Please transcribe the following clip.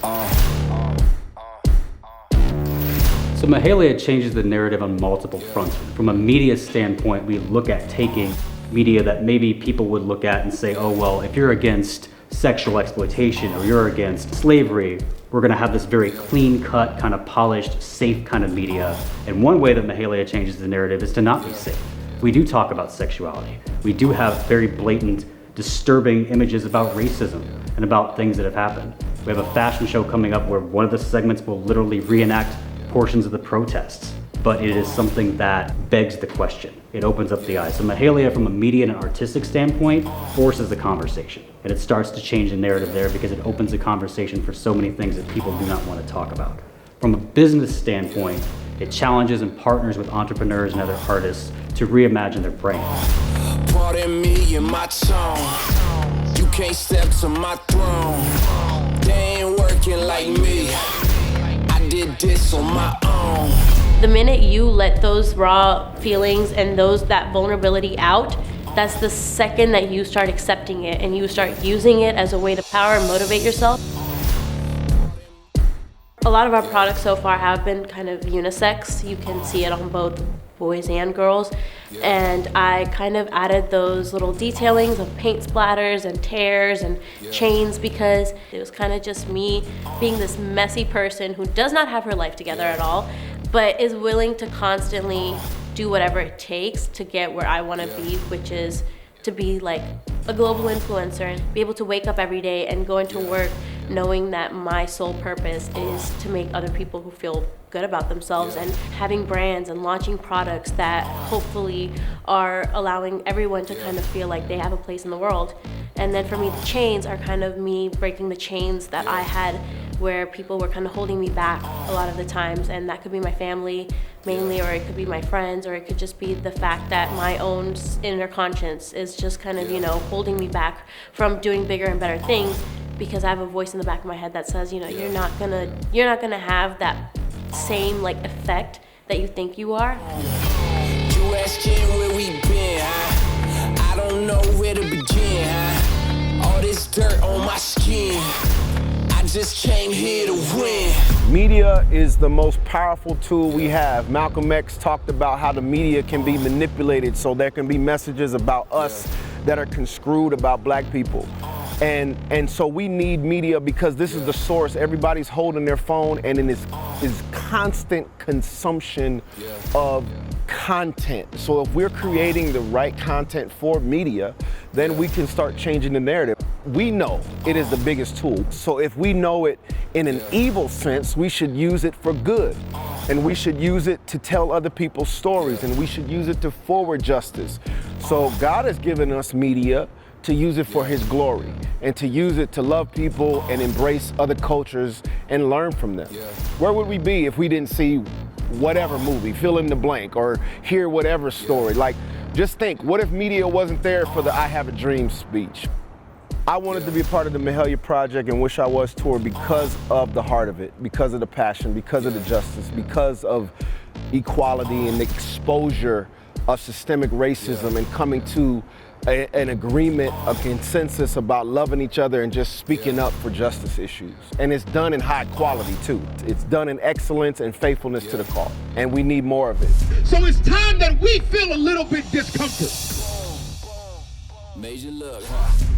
So Mahalia changes the narrative on multiple fronts. From a media standpoint, we look at taking media that maybe people would look at and say, oh, well, if you're against sexual exploitation or you're against slavery, we're gonna have this very clean-cut, kind of polished, safe kind of media. And one way that Mahalia changes the narrative is to not be safe. We do talk about sexuality. We do have very blatant, disturbing images about racism and about things that have happened. We have a fashion show coming up where one of the segments will literally reenact portions of the protests, but it is something that begs the question. It opens up the eyes. So Mahalia, from a media and an artistic standpoint, forces the conversation. And it starts to change the narrative there because it opens the conversation for so many things that people do not want to talk about. From a business standpoint, it challenges and partners with entrepreneurs and other artists to reimagine their brand. Pardon me and my tone. You can't step to my throne. They ain't working like me. I did this on my own. The minute you let those raw feelings and that vulnerability out, that's the second that you start accepting it and you start using it as a way to power and motivate yourself. A lot of our products so far have been kind of unisex. You can see it on both boys and girls. And I kind of added those little detailings of paint splatters and tears and chains because it was kind of just me being this messy person who does not have her life together at all, but is willing to constantly do whatever it takes to get where I want to be, which is to be like a global influencer and be able to wake up every day and go into work knowing that my sole purpose is to make other people who feel good about themselves and having brands and launching products that hopefully are allowing everyone to kind of feel like they have a place in the world. And then for me, the chains are kind of me breaking the chains that I had where people were kind of holding me back a lot of the times, and that could be my family mainly, or it could be my friends, or it could just be the fact that my own inner conscience is just kind of, holding me back from doing bigger and better things because I have a voice in the back of my head that says, you're not gonna have that same effect that you think you are. You asking where we been, huh? I don't know where to begin, huh? All this dirt on my skin. I just came here to win. Media is the most powerful tool we have. Malcolm X talked about how the media can be manipulated so there can be messages about us that are construed about black people. And so we need media because this is the source. Everybody's holding their phone and in this constant consumption of content. So if we're creating the right content for media, then we can start changing the narrative. We know it is the biggest tool. So if we know it in an evil sense, we should use it for good. And we should use it to tell other people's stories, and we should use it to forward justice. So God has given us media to use it for His glory and to use it to love people and embrace other cultures and learn from them. Where would we be if we didn't see whatever movie, fill in the blank, or hear whatever story? Just think, what if media wasn't there for the I Have a Dream speech? I wanted to be a part of the Mahalia Project and Wish I Was tour because of the heart of it, because of the passion, because of the justice, because of equality and the exposure of systemic racism and coming to an agreement, a consensus about loving each other and just speaking up for justice issues. And it's done in high quality too. It's done in excellence and faithfulness to the call. And we need more of it. So it's time that we feel a little bit discomfort. Major look, huh?